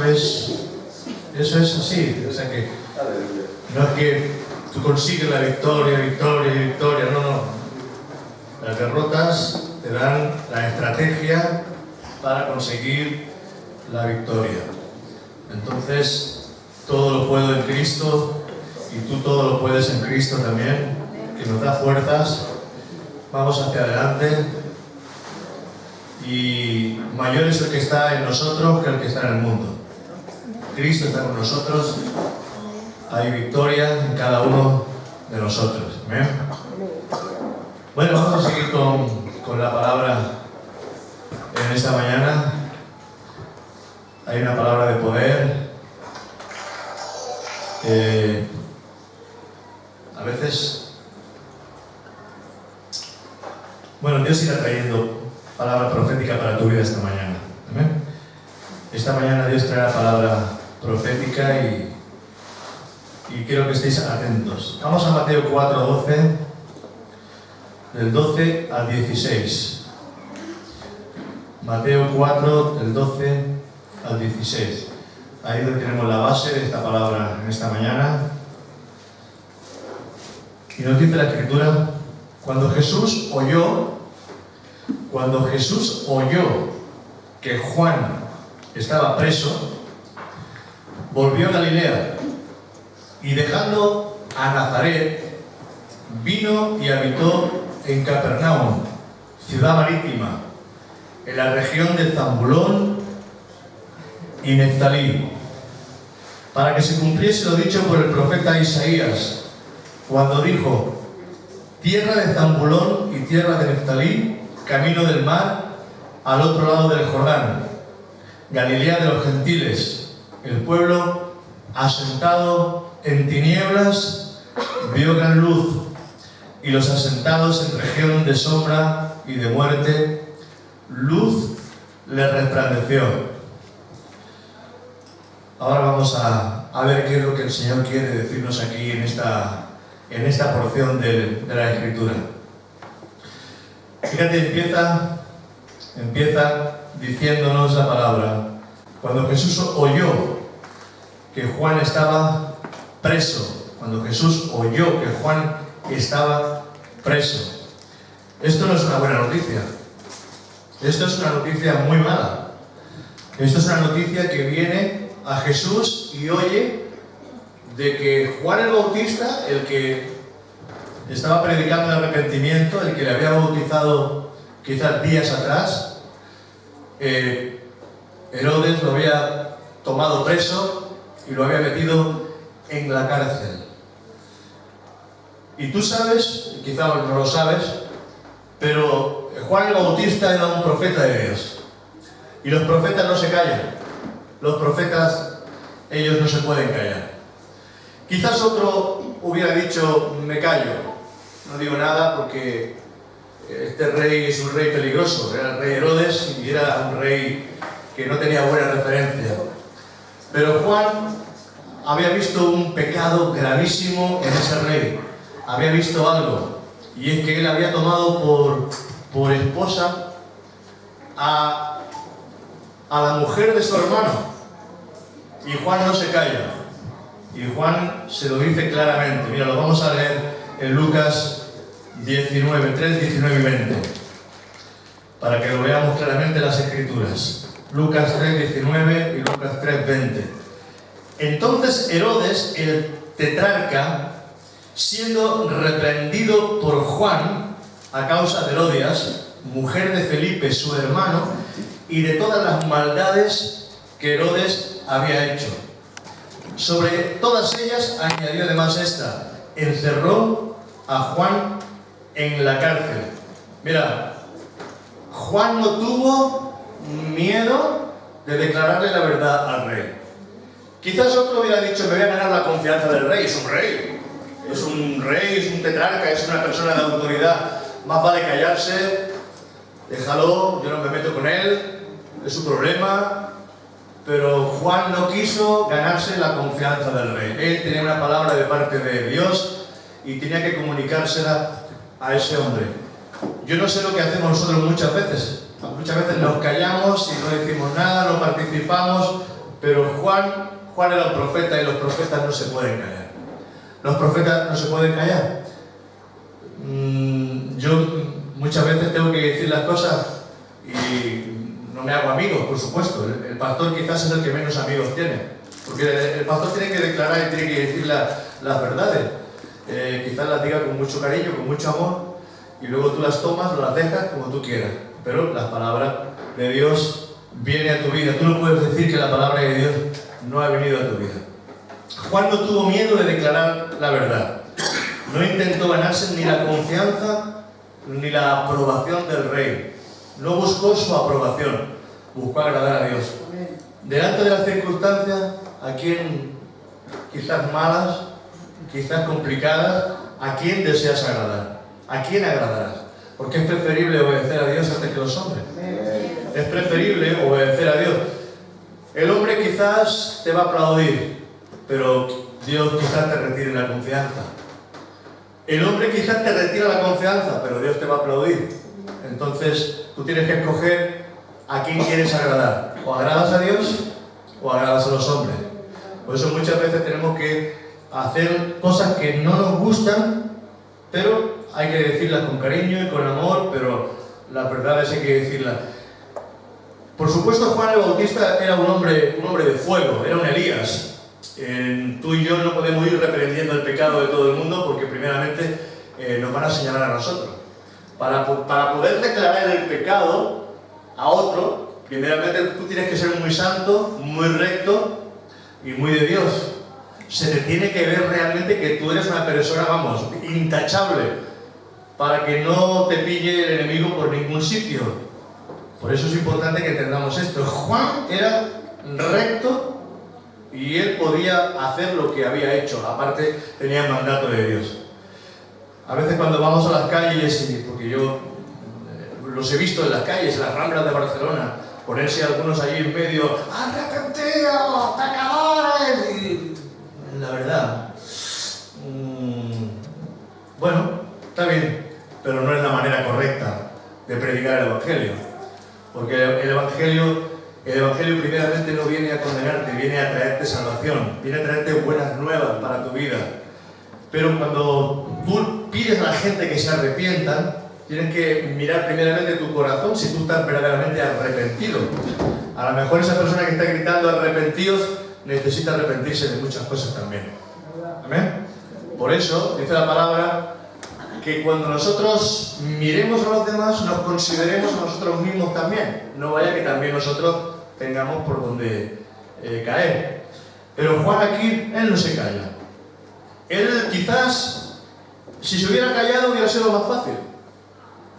eso es así. O sea que no es que tú consigues la victoria, no. Las derrotas te dan la estrategia para conseguir la victoria. Entonces, todo lo puedo en Cristo, y tú todo lo puedes en Cristo también, que nos da fuerzas. Vamos hacia adelante, y mayor es el que está en nosotros que el que está en el mundo. Cristo está con nosotros, hay victoria en cada uno de nosotros. ¿Amén? Bueno, vamos a seguir con la palabra en esta mañana. Hay una palabra de poder. A veces, bueno, Dios irá trayendo palabra profética para tu vida esta mañana. ¿Amén? Esta mañana Dios traerá palabra profética y quiero que estéis atentos. Vamos a Mateo 4:12, del 12 al 16. Mateo 4, del 12 al 16. Ahí donde tenemos la base de esta palabra en esta mañana. Y nos dice la Escritura: cuando Jesús oyó que Juan estaba preso, volvió a Galilea, y dejando a Nazaret, vino y habitó en Capernaum, ciudad marítima, en la región de Zabulón y Neftalí, para que se cumpliese lo dicho por el profeta Isaías, cuando dijo: tierra de Zabulón y tierra de Neftalí, camino del mar, al otro lado del Jordán, Galilea de los gentiles. El pueblo asentado en tinieblas vio gran luz, y los asentados en región de sombra y de muerte, luz les resplandeció. Ahora vamos a ver qué es lo que el Señor quiere decirnos aquí en esta porción de la Escritura. Fíjate, empieza diciéndonos la palabra: cuando Jesús oyó que Juan estaba preso. Cuando Jesús oyó que Juan estaba preso. Esto no es una buena noticia. Esto es una noticia muy mala. Esto es una noticia que viene a Jesús y oye de que Juan el Bautista, el que estaba predicando el arrepentimiento, el que le había bautizado quizás días atrás, Herodes lo había tomado preso y lo había metido en la cárcel. Y tú sabes, quizás no lo sabes, pero Juan el Bautista era un profeta de Dios. Y los profetas no se callan. Los profetas, ellos no se pueden callar. Quizás otro hubiera dicho: me callo, no digo nada porque este rey es un rey peligroso. Era el rey Herodes y era un rey que no tenía buena referencia. Pero Juan había visto un pecado gravísimo en ese rey. Había visto algo, y es que él había tomado por esposa a la mujer de su hermano. Y Juan no se calla. Y Juan se lo dice claramente. Mira, lo vamos a leer en Lucas 19, 3, 19 y 20. Para que lo veamos claramente en las Escrituras. Lucas 3, 19 y Lucas 3, 20. Entonces Herodes, el tetrarca, siendo reprendido por Juan a causa de Herodias, mujer de Felipe, su hermano, y de todas las maldades que Herodes había hecho, sobre todas ellas añadió además esta: encerró a Juan en la cárcel. Mira, Juan no tuvo miedo de declararle la verdad al rey. Quizás otro hubiera dicho: me voy a ganar la confianza del rey. Es un rey, es un tetrarca, es una persona de autoridad, más vale callarse, déjalo, yo no me meto con él, es su problema. Pero Juan no quiso ganarse la confianza del rey. Él tenía una palabra de parte de Dios y tenía que comunicársela a ese hombre. Yo no sé lo que hacemos nosotros muchas veces. Muchas veces nos callamos y no decimos nada, no participamos, Pero Juan era un profeta y los profetas no se pueden callar. Los profetas no se pueden callar. Yo muchas veces tengo que decir las cosas y no me hago amigos, por supuesto. El pastor quizás es el que menos amigos tiene. Porque el pastor tiene que declarar y tiene que decir las verdades. Quizás las diga con mucho cariño, con mucho amor, y luego tú las tomas o las dejas como tú quieras. Pero la palabra de Dios viene a tu vida. Tú no puedes decir que la palabra de Dios no ha venido a tu vida. Juan no tuvo miedo de declarar la verdad. No intentó ganarse ni la confianza ni la aprobación del rey. No buscó su aprobación, buscó agradar a Dios. Delante de las circunstancias, ¿a quién quizás malas, quizás complicadas, a quién deseas agradar? ¿A quién agradarás? Porque es preferible obedecer a Dios antes que los hombres. Es preferible obedecer a Dios. El hombre quizás te va a aplaudir, pero Dios quizás te retire la confianza. El hombre quizás te retira la confianza, pero Dios te va a aplaudir. Entonces tú tienes que escoger a quién quieres agradar. O agradas a Dios o agradas a los hombres. Por eso muchas veces tenemos que hacer cosas que no nos gustan, pero hay que decirlas con cariño y con amor, pero las verdades hay que decirlas. Por supuesto, Juan el Bautista era un hombre de fuego, era un Elías. Tú y yo no podemos ir reprendiendo el pecado de todo el mundo porque primeramente nos van a señalar a nosotros. Para poder declarar el pecado a otro, primeramente tú tienes que ser muy santo, muy recto y muy de Dios. Se te tiene que ver realmente que tú eres una persona, vamos, intachable, para que no te pille el enemigo por ningún sitio. Por eso es importante que entendamos esto. Juan era recto y él podía hacer lo que había hecho. Aparte, tenía el mandato de Dios. A veces cuando vamos a las calles, porque yo los he visto en las calles, en las Ramblas de Barcelona, ponerse algunos allí en medio, ¡arrepentidos, pecadores! Y la verdad, bueno, está bien, pero no es la manera correcta de predicar el Evangelio. Porque el Evangelio primeramente no viene a condenarte, viene a traerte salvación, viene a traerte buenas nuevas para tu vida. Pero cuando tú pides a la gente que se arrepientan, tienes que mirar primeramente tu corazón si tú estás verdaderamente arrepentido. A lo mejor esa persona que está gritando arrepentidos necesita arrepentirse de muchas cosas también. ¿Amén? Por eso dice la palabra que cuando nosotros miremos a los demás, nos consideremos a nosotros mismos también. No vaya que también nosotros tengamos por donde caer. Pero Juan aquí, él no se calla. Él quizás, si se hubiera callado, hubiera sido más fácil.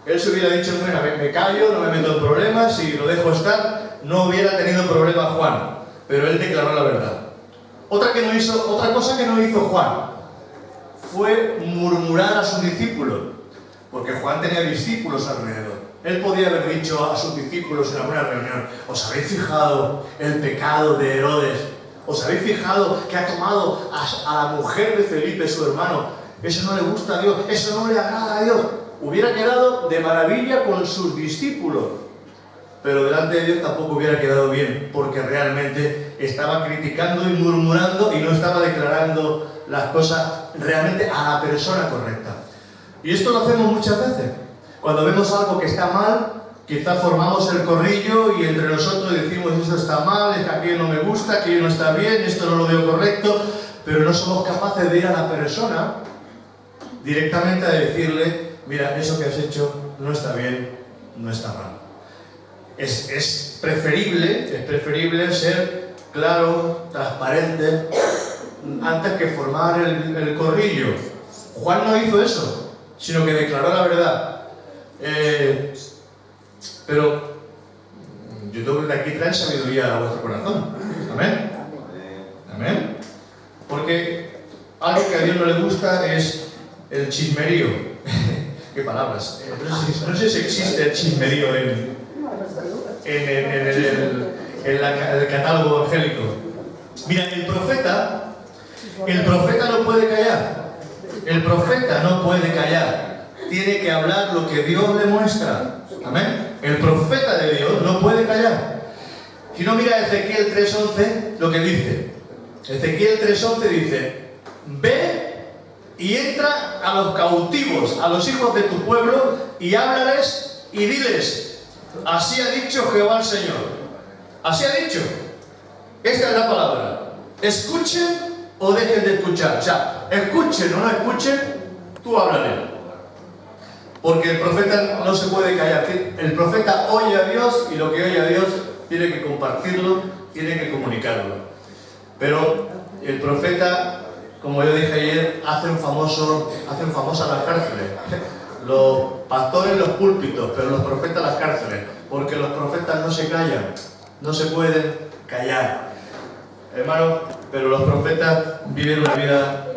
Él se hubiera dicho, bueno, me callo, no me meto en problemas, y lo dejo estar, no hubiera tenido problema Juan. Pero él declaró la verdad. Otra cosa que no hizo Juan fue murmurar a sus discípulos, porque Juan tenía discípulos alrededor. Él podía haber dicho a sus discípulos en alguna reunión, ¿os habéis fijado el pecado de Herodes? ¿Os habéis fijado que ha tomado a la mujer de Felipe, su hermano? Eso no le gusta a Dios, eso no le agrada a Dios. Hubiera quedado de maravilla con sus discípulos, pero delante de Dios tampoco hubiera quedado bien, porque realmente estaba criticando y murmurando y no estaba declarando las cosas realmente a la persona correcta. Y esto lo hacemos muchas veces. Cuando vemos algo que está mal, quizás formamos el corrillo y entre nosotros decimos, esto está mal, es que aquello no me gusta, aquello no está bien, esto no lo veo correcto, pero no somos capaces de ir a la persona directamente a decirle, mira, eso que has hecho no está bien, no está mal. Es preferible ser claro, transparente, antes que formar el corrillo. Juan no hizo eso, sino que declaró la verdad. Pero yo tengo que de aquí traer sabiduría a vuestro corazón. Amén. Amén. Porque algo que a Dios no le gusta es el chismerío. ¿Qué palabras? No sé si existe el chismerío en el catálogo evangélico. Mira, el profeta no puede callar. El profeta no puede callar. Tiene que hablar lo que Dios le muestra. Amén. El profeta de Dios no puede callar. Si no, mira Ezequiel 3:11, lo que dice. Ezequiel 3:11 dice: ve y entra a los cautivos, a los hijos de tu pueblo, y háblales y diles: así ha dicho Jehová el Señor. Así ha dicho. Esta es la palabra. Escuchen o dejen de escuchar. O sea, escuchen o no escuchen, tú háblale. Porque el profeta no se puede callar. El profeta oye a Dios, y lo que oye a Dios tiene que compartirlo, tiene que comunicarlo. Pero el profeta, como yo dije ayer, hacen famosas las cárceles. Los pastores los púlpitos, pero los profetas las cárceles. Porque los profetas no se callan, no se pueden callar. Hermano, pero los profetas viven una vida,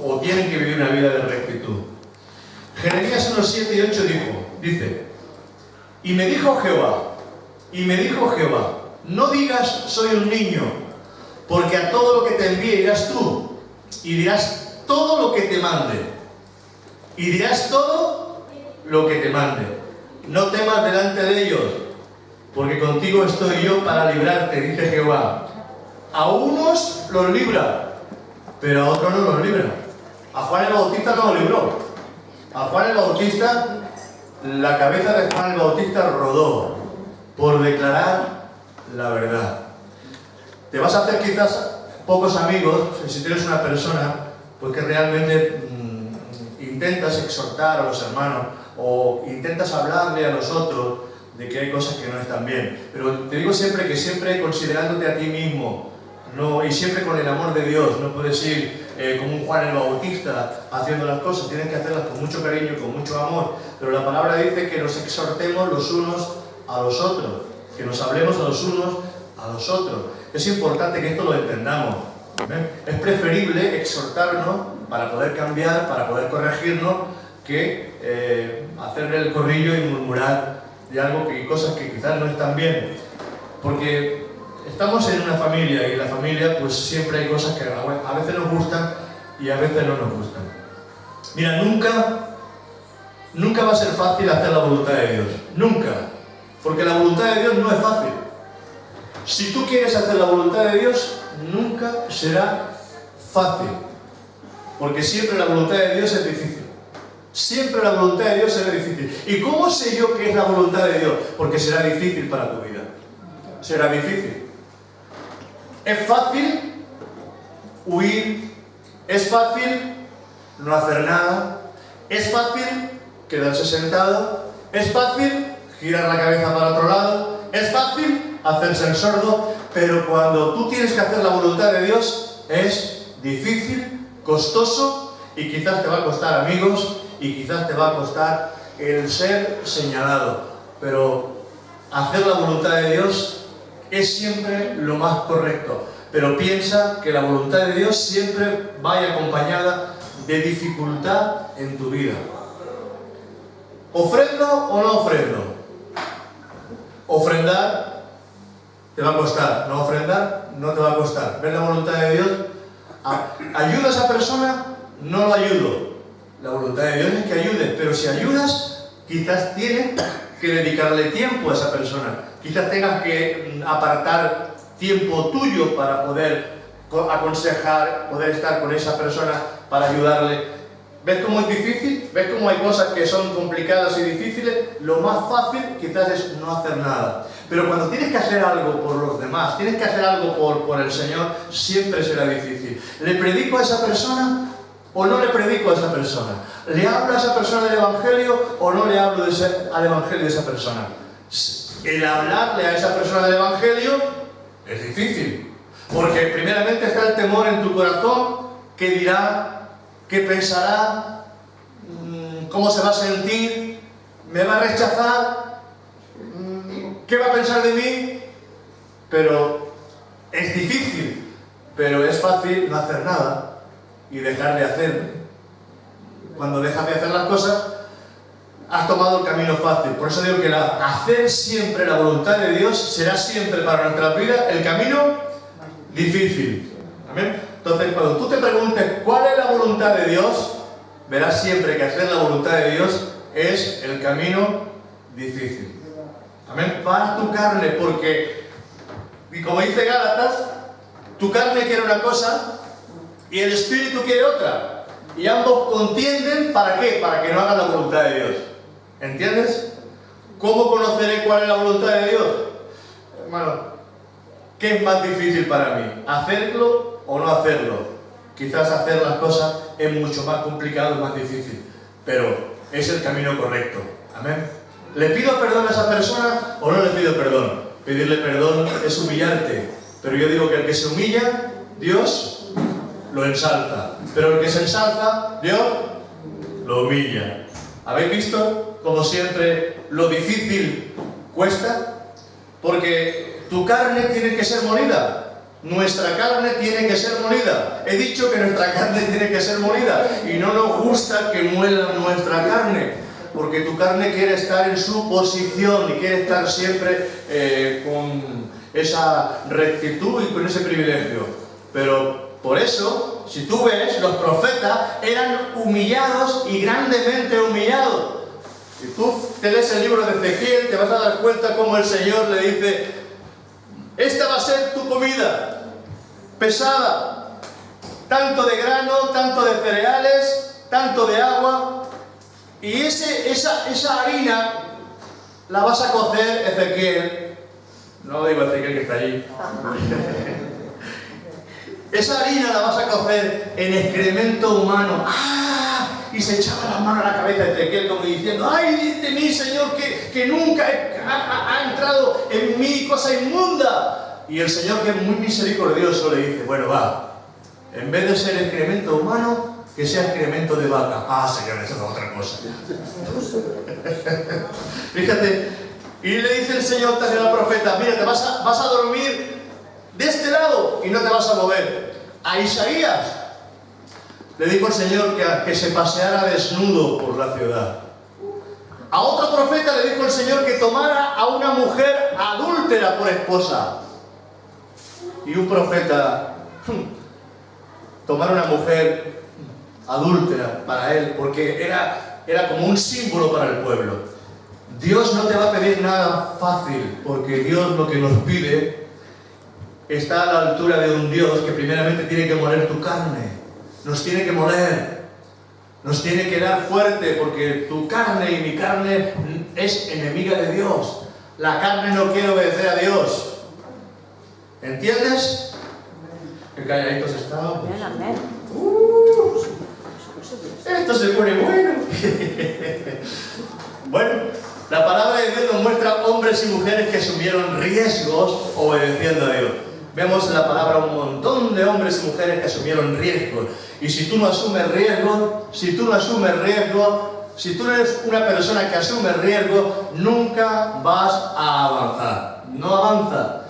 o tienen que vivir una vida de rectitud. Jeremías 1:7 y 8 dice: y me dijo Jehová, no digas soy un niño, porque a todo lo que te envíe irás tú, y dirás todo lo que te mande. Y dirás todo lo que te mande. No temas delante de ellos, porque contigo estoy yo para librarte, dice Jehová. A unos los libra, pero a otros no los libra. A Juan el Bautista no lo libró. A Juan el Bautista, la cabeza de Juan el Bautista rodó por declarar la verdad. Te vas a hacer quizás pocos amigos si tienes una persona pues que realmente intentas exhortar a los hermanos o intentas hablarle a los otros de que hay cosas que no están bien. Pero te digo siempre que siempre considerándote a ti mismo, no, y siempre con el amor de Dios. No puedes ir como un Juan el Bautista haciendo las cosas, tienes que hacerlas con mucho cariño, con mucho amor. Pero la palabra dice que nos exhortemos los unos a los otros, que nos hablemos a los unos a los otros. Es importante que esto lo entendamos. Es preferible exhortarnos para poder cambiar, para poder corregirnos, que hacerle el corrillo y murmurar de algo que cosas que quizás no están bien. Porque estamos en una familia, y en la familia pues siempre hay cosas que a veces nos gustan y a veces no nos gustan. Mira, nunca va a ser fácil hacer la voluntad de Dios. Nunca. Porque la voluntad de Dios no es fácil. Si tú quieres hacer la voluntad de Dios, nunca será fácil. Porque siempre la voluntad de Dios es difícil. Siempre la voluntad de Dios será difícil. ¿Y cómo sé yo qué es la voluntad de Dios? Porque será difícil para tu vida. Será difícil. Es fácil huir, es fácil no hacer nada, es fácil quedarse sentado, es fácil girar la cabeza para otro lado, es fácil hacerse el sordo, pero cuando tú tienes que hacer la voluntad de Dios es difícil, costoso, y quizás te va a costar amigos, y quizás te va a costar el ser señalado. Pero hacer la voluntad de Dios es siempre lo más correcto. Pero piensa que la voluntad de Dios siempre vaya acompañada de dificultad en tu vida. ¿Ofrendo o no ofrendo? Ofrendar te va a costar. No ofrendar no te va a costar. ¿Ver la voluntad de Dios? ¿Ayuda a esa persona? No lo ayudo. La voluntad de Dios es que ayudes, pero si ayudas, quizás tienes que dedicarle tiempo a esa persona. Quizás tengas que apartar tiempo tuyo para poder aconsejar, poder estar con esa persona para ayudarle. ¿Ves cómo es difícil? ¿Ves cómo hay cosas que son complicadas y difíciles? Lo más fácil quizás es no hacer nada. Pero cuando tienes que hacer algo por los demás, tienes que hacer algo por el Señor, siempre será difícil. ¿Le predico a esa persona o no le predico a esa persona? ¿Le hablo a esa persona del Evangelio o no le hablo al Evangelio de esa persona? El hablarle a esa persona del Evangelio es difícil. Porque primeramente está el temor en tu corazón. ¿Qué dirá? ¿Qué pensará? ¿Cómo se va a sentir? ¿Me va a rechazar? ¿Qué va a pensar de mí? Pero es difícil. Pero es fácil no hacer nada y dejar de hacer. Cuando dejas de hacer las cosas, has tomado el camino fácil. Por eso digo que hacer siempre la voluntad de Dios será siempre para nuestra vida el camino difícil. ¿Amén? Entonces, cuando tú te preguntes cuál es la voluntad de Dios, verás siempre que hacer la voluntad de Dios es el camino difícil. Amén. Para tu carne, porque Y como dice Gálatas, tu carne quiere una cosa y el espíritu quiere otra. Y ambos contienden, ¿para qué? Para que no hagan la voluntad de Dios. ¿Entiendes? ¿Cómo conoceré cuál es la voluntad de Dios? Hermano, ¿qué es más difícil para mí? ¿Hacerlo o no hacerlo? Quizás hacer las cosas es mucho más complicado y más difícil, pero es el camino correcto. Amén. ¿Le pido perdón a esa persona o no le pido perdón? Pedirle perdón es humillarte, pero yo digo que el que se humilla, Dios lo ensalza, pero el que se ensalza, Dios lo humilla. ¿Habéis visto, como siempre, lo difícil cuesta? Porque tu carne tiene que ser molida. Nuestra carne tiene que ser molida. He dicho que nuestra carne tiene que ser molida. Y no nos gusta que muelan nuestra carne. Porque tu carne quiere estar en su posición y quiere estar siempre con esa rectitud y con ese privilegio. Pero por eso, si tú ves, los profetas eran humillados y grandemente humillados. Si tú te lees el libro de Ezequiel, te vas a dar cuenta cómo el Señor le dice: esta va a ser tu comida, pesada, tanto de grano, tanto de cereales, tanto de agua, y esa harina la vas a cocer, Ezequiel. No digo Ezequiel que está allí. Esa harina la vas a cocer en excremento humano. ¡Ah! Y se echaba la mano a la cabeza de Ezequiel como diciendo: ¡ay de mí, Señor, que nunca ha entrado en mí cosa inmunda! Y el Señor, que es muy misericordioso, le dice: bueno, va, en vez de ser excremento humano, que sea excremento de vaca. Ah, Señor, eso es otra cosa. Fíjate, y le dice el Señor también al profeta: mira, te vas a dormir de este lado y no te vas a mover. A Isaías le dijo el Señor que se paseara desnudo por la ciudad. A otro profeta le dijo el Señor que tomara a una mujer adúltera por esposa. Y un profeta tomar una mujer adúltera para él, porque era como un símbolo para el pueblo. Dios no te va a pedir nada fácil, porque Dios lo que nos pide está a la altura de un Dios que primeramente tiene que moler tu carne. Nos tiene que moler, nos tiene que dar fuerte, porque tu carne y mi carne es enemiga de Dios. La carne no quiere obedecer a Dios. ¿Entiendes? Qué calladitos estamos. Esto se pone bueno. Bueno, la palabra de Dios nos muestra hombres y mujeres que asumieron riesgos obedeciendo a Dios. Vemos en la palabra un montón de hombres y mujeres que asumieron riesgos. Y si tú no asumes riesgo, si tú no eres una persona que asume riesgo, nunca vas a avanzar. No avanza.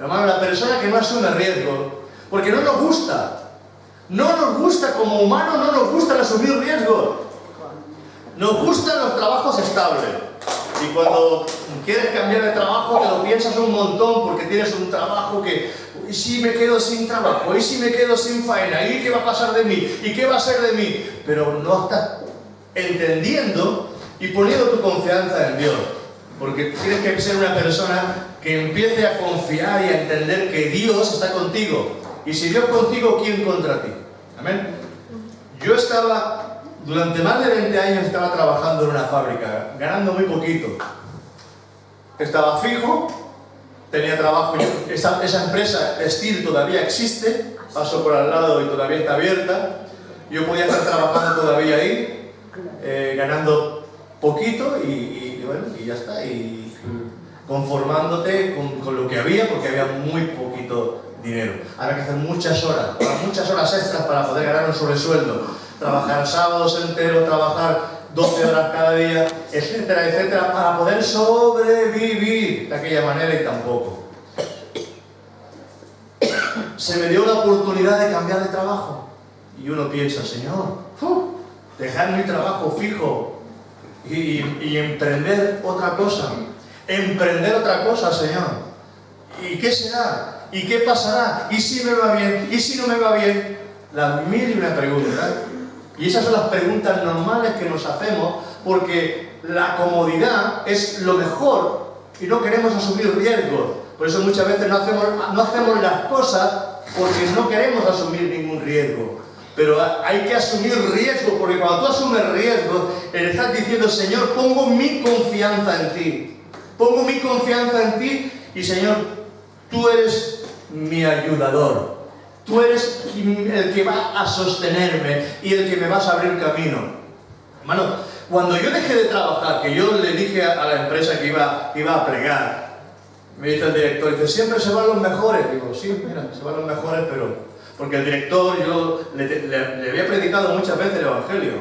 Hermano, la persona que no asume riesgo, porque no nos gusta como humanos, no nos gusta asumir riesgos. Nos gustan los trabajos estables. Y cuando quieres cambiar de trabajo, te lo piensas un montón, porque tienes un trabajo que: ¿y si me quedo sin trabajo? ¿Y si me quedo sin faena? ¿Y qué va a pasar de mí? ¿Y qué va a ser de mí? Pero no estás entendiendo y poniendo tu confianza en Dios. Porque tienes que ser una persona que empiece a confiar y a entender que Dios está contigo. Y si Dios contigo, ¿quién contra ti? Amén. Yo durante más de 20 años estaba trabajando en una fábrica, ganando muy poquito. Estaba fijo, tenía trabajo. Esa empresa, Steel, todavía existe. Paso por al lado y todavía está abierta. Yo podía estar trabajando todavía ahí, ganando poquito y bueno, y ya está. Y conformándote con lo que había, porque había muy poquito dinero. Había que hacer muchas horas extras para poder ganar un sobresueldo. Trabajar sábados enteros, trabajar 12 horas cada día, etcétera, etcétera, para poder sobrevivir de aquella manera, y tampoco. Se me dio la oportunidad de cambiar de trabajo. Y uno piensa: Señor, dejar mi trabajo fijo y emprender otra cosa. Emprender otra cosa, Señor. ¿Y qué será? ¿Y qué pasará? ¿Y si me va bien? ¿Y si no me va bien? Las mil y una preguntas. Y esas son las preguntas normales que nos hacemos, porque la comodidad es lo mejor y no queremos asumir riesgos. Por eso muchas veces no hacemos las cosas porque no queremos asumir ningún riesgo. Pero hay que asumir riesgo, porque cuando tú asumes riesgo, le estás diciendo, Señor, pongo mi confianza en ti. Pongo mi confianza en ti y, Señor, tú eres mi ayudador. Tú eres el que va a sostenerme y el que me vas a abrir camino. Hermano, cuando yo dejé de trabajar, que yo le dije a la empresa que iba a plegar, me dice el director, dice, siempre se van los mejores. Digo, sí, mira, se van los mejores, pero... Porque el director, yo le había predicado muchas veces el Evangelio.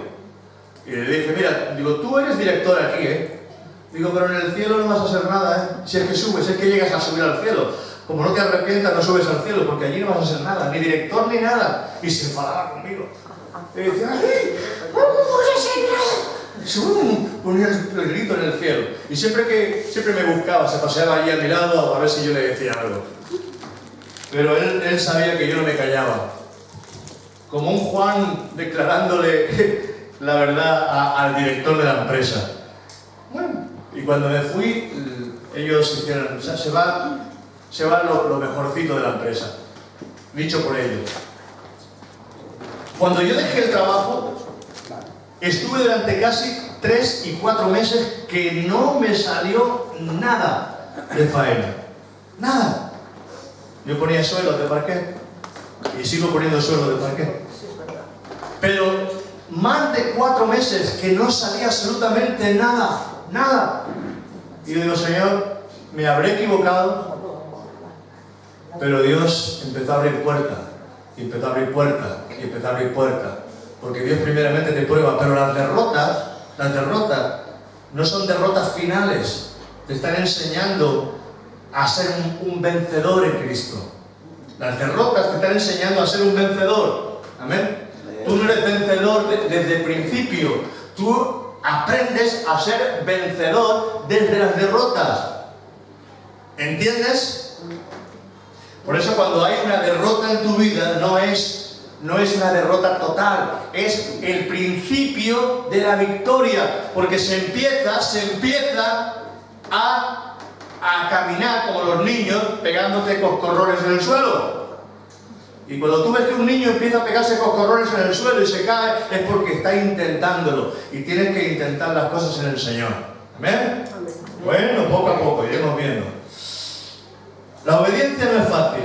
Y le dije, mira, digo, tú eres director aquí, ¿eh? Digo, pero en el cielo no vas a hacer nada, ¿eh? Si es que subes, es que llegas a subir al cielo. Como no te arrepientas, no subes al cielo, porque allí no vas a hacer nada, ni director ni nada. Y se enfadaba conmigo. Y decía, ¡ay! ¿Cómo vas a hacer nada? Ponía el grito en el cielo. Y siempre me buscaba, se paseaba allí a mi lado a ver si yo le decía algo. Pero él sabía que yo no me callaba. Como un Juan declarándole la verdad al director de la empresa. Bueno, y cuando me fui, ellos hicieron, o sea, se va lo mejorcito de la empresa. Dicho por ellos. Cuando yo dejé el trabajo, estuve durante casi 3 y 4 meses que no me salió nada de faena. Nada. Yo ponía suelos de parquet y sigo poniendo suelos de parquet. Pero más de 4 meses que no salía absolutamente nada, nada. Y yo digo, Señor, me habré equivocado, pero Dios empezó a abrir puertas, y empezó a abrir puertas, y empezó a abrir puertas. Porque Dios primeramente te prueba, pero las derrotas no son derrotas finales. Te están enseñando a ser un vencedor en Cristo. Las derrotas te están enseñando a ser un vencedor. Amén. Tú no eres vencedor desde el principio. Tú aprendes a ser vencedor desde las derrotas. ¿Entiendes? Por eso cuando hay una derrota en tu vida, no es una derrota total, es el principio de la victoria, porque se empieza a caminar como los niños pegándote coscorrones en el suelo. Y cuando tú ves que un niño empieza a pegarse coscorrones en el suelo y se cae, es porque está intentándolo, y tienes que intentar las cosas en el Señor. ¿Amén? Bueno, poco a poco iremos viendo. La obediencia no es fácil,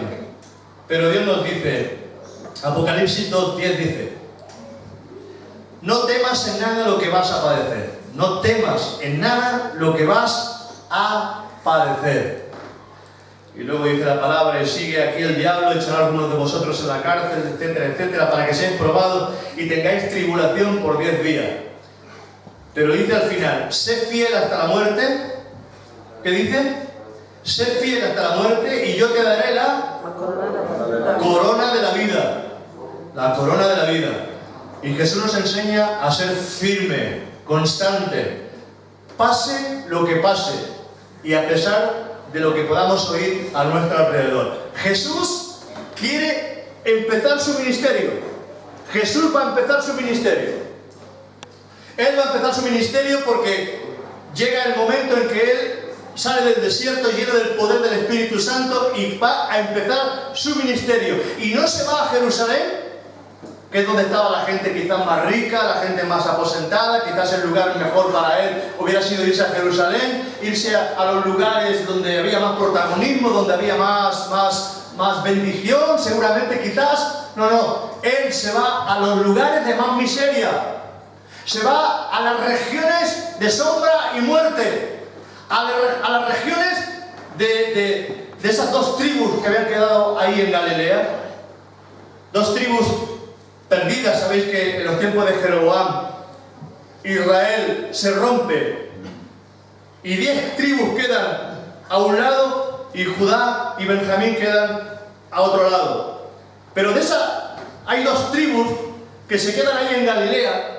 pero Dios nos dice, Apocalipsis 2:10 dice, no temas en nada lo que vas a padecer. No temas en nada lo que vas a padecer. Y luego dice la palabra, y sigue aquí el diablo, echará a algunos de vosotros en la cárcel, etcétera, etcétera, para que seáis probados y tengáis tribulación por 10 días. Pero dice al final, sed fiel hasta la muerte. ¿Qué dice? Sed fiel hasta la muerte y yo te daré la corona de la vida. La corona de la vida. Y Jesús nos enseña a ser firme, constante, pase lo que pase y a pesar de lo que podamos oír a nuestro alrededor. Jesús quiere empezar su ministerio. Jesús va a empezar su ministerio. Él va a empezar su ministerio porque llega el momento en que Él sale del desierto lleno del poder del Espíritu Santo y va a empezar su ministerio. Y no se va a Jerusalén, que es donde estaba la gente quizás más rica, la gente más aposentada, quizás el lugar mejor para él hubiera sido irse a Jerusalén, irse a los lugares donde había más protagonismo, donde había más bendición, seguramente quizás. No, él se va a los lugares de más miseria, se va a las regiones de sombra y muerte, a las regiones de esas 2 tribus que habían quedado ahí en Galilea, 2 tribus perdidas. Sabéis que en los tiempos de Jeroboam, Israel se rompe y 10 tribus quedan a un lado y Judá y Benjamín quedan a otro lado. Pero de esa hay 2 tribus que se quedan ahí en Galilea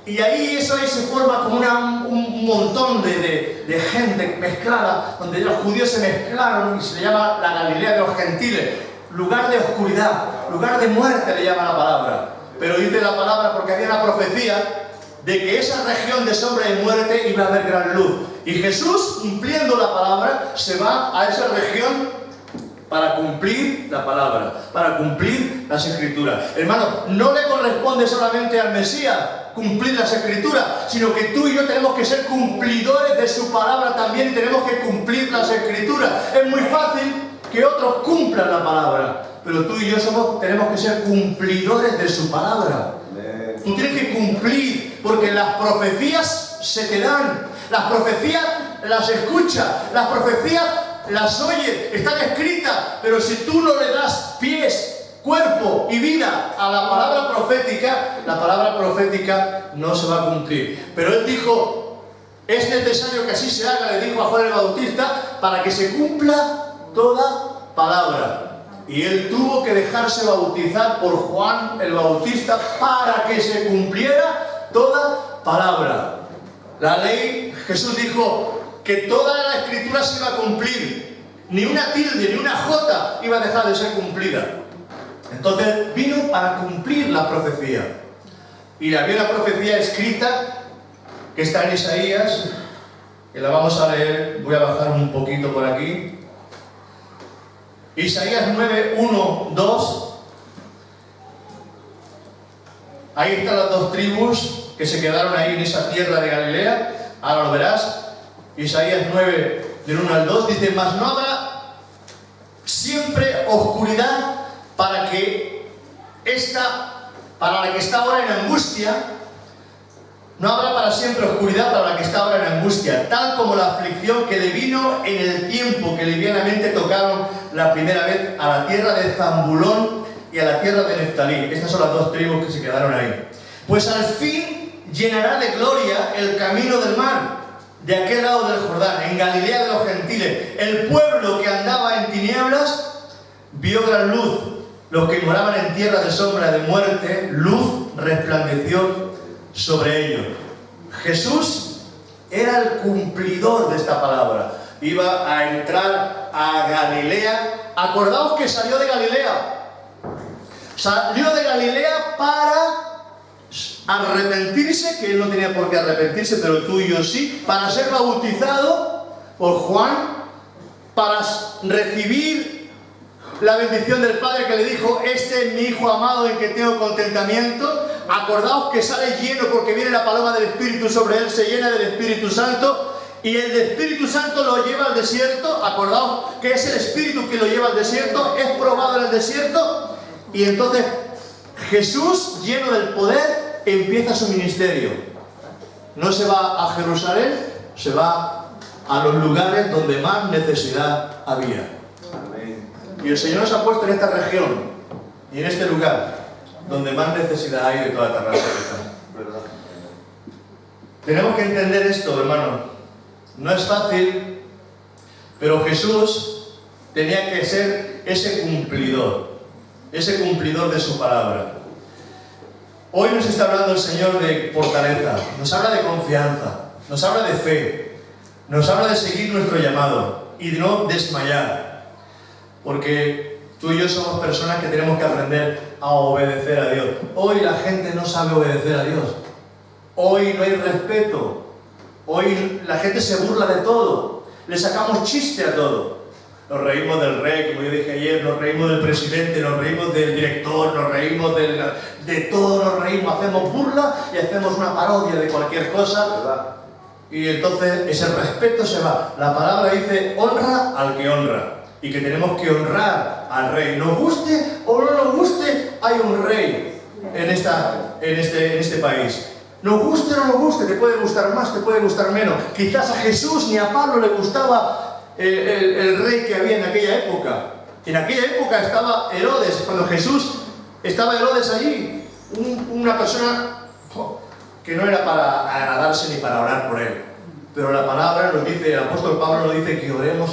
y ahí se forma como un montón de gente mezclada, donde los judíos se mezclaron y se le llama la Galilea de los gentiles, lugar de oscuridad, lugar de muerte le llama la palabra. Pero dice la palabra porque había una profecía de que esa región de sombra y muerte iba a haber gran luz. Y Jesús, cumpliendo la palabra, se va a esa región para cumplir la palabra, para cumplir las Escrituras. Hermano, no le corresponde solamente al Mesías cumplir las Escrituras, sino que tú y yo tenemos que ser cumplidores de su palabra también y tenemos que cumplir las Escrituras. Es muy fácil que otros cumplan la palabra, pero tú y yo tenemos que ser cumplidores de su palabra. Tú tienes que cumplir, porque las profecías se te dan, las profecías las escuchas, las profecías las oyes, están escritas, pero si tú no le das pies, cuerpo y vida a la palabra profética no se va a cumplir. Pero él dijo, es necesario que así se haga, le dijo a Juan el Bautista, para que se cumpla toda palabra. Y él tuvo que dejarse bautizar por Juan el Bautista para que se cumpliera toda palabra. La ley, Jesús dijo que toda la Escritura se iba a cumplir. Ni una tilde, ni una jota iba a dejar de ser cumplida. Entonces vino para cumplir la profecía. Y había una profecía escrita que está en Isaías, que la vamos a leer. Voy a bajar un poquito por aquí. Isaías 9, 1, 2. Ahí están las dos tribus que se quedaron ahí en esa tierra de Galilea. Ahora lo verás. Isaías 9, del 1 al 2, dice: mas no habrá siempre oscuridad para la que está ahora en angustia. No habrá para siempre oscuridad para la que está ahora en angustia, tal como la aflicción que le vino en el tiempo que livianamente tocaron la primera vez a la tierra de Zambulón y a la tierra de Neftalí. Estas son las dos tribus que se quedaron ahí. Pues al fin llenará de gloria el camino del mar, de aquel lado del Jordán, en Galilea de los gentiles. El pueblo que andaba en tinieblas vio gran luz. Los que moraban en tierra de sombra de muerte, luz resplandeció sobre ellos. Jesús era el cumplidor de esta palabra. Iba a entrar a Galilea. Acordaos que salió de Galilea. Salió de Galilea para arrepentirse, que él no tenía por qué arrepentirse, pero tú y yo sí, para ser bautizado por Juan, para recibir la bendición del Padre que le dijo: este es mi Hijo amado en que tengo contentamiento. Acordaos que sale lleno porque viene la paloma del Espíritu sobre él, se llena del Espíritu Santo, y el Espíritu Santo lo lleva al desierto. Acordaos que es el Espíritu que lo lleva al desierto, es probado en el desierto, y entonces Jesús, lleno del poder, empieza su ministerio. No se va a Jerusalén, se va a los lugares donde más necesidad había. Y el Señor nos ha puesto en esta región y en este lugar donde más necesidad hay de toda esta raza. Tenemos que entender esto, hermano. No es fácil, pero Jesús tenía que ser ese cumplidor de su palabra. Hoy nos está hablando el Señor de fortaleza, nos habla de confianza, nos habla de fe, nos habla de seguir nuestro llamado y de no desmayar. Porque tú y yo somos personas que tenemos que aprender a obedecer a Dios. Hoy la gente no sabe obedecer a Dios. Hoy no hay respeto. Hoy la gente se burla de todo. Le sacamos chiste a todo. Nos reímos del rey, como yo dije ayer, nos reímos del presidente, nos reímos del director, nos reímos de todo, nos reímos, hacemos burla y hacemos una parodia de cualquier cosa, ¿verdad? Y entonces ese respeto se va. La palabra dice: honra al que honra. Y que tenemos que honrar al rey. Nos guste o no nos guste, hay un rey en este país. Nos guste o no nos guste, te puede gustar más, te puede gustar menos. Quizás a Jesús ni a Pablo le gustaba el rey que había en aquella época. En aquella época estaba Herodes. Cuando Jesús estaba Herodes allí, una persona que no era para agradarse ni para orar por él. Pero la palabra nos dice, el apóstol Pablo nos dice que oremos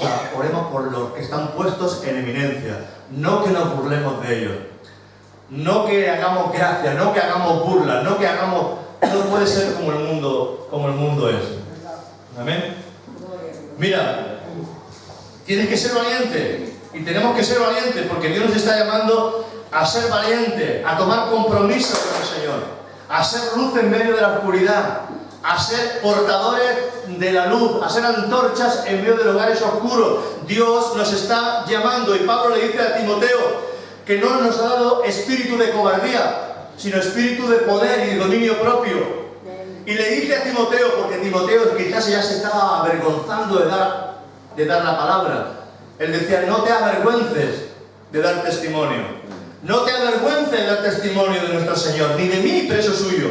por los que están puestos en eminencia, no que nos burlemos de ellos, no que hagamos gracia, no que hagamos burla, no puede ser como el mundo es. Amén. Mira, tienes que ser valiente, y tenemos que ser valientes porque Dios nos está llamando a ser valientes, a tomar compromiso con el Señor, a ser luz en medio de la oscuridad, a ser portadores de la luz, a ser antorchas en medio de lugares oscuros. Dios nos está llamando, y Pablo le dice a Timoteo que no nos ha dado espíritu de cobardía, sino espíritu de poder y de dominio propio. Y le dice a Timoteo, porque Timoteo quizás ya se estaba avergonzando de dar la palabra. Él decía, no te avergüences de dar testimonio. No te avergüences de dar testimonio de nuestro Señor, ni de mí, preso suyo,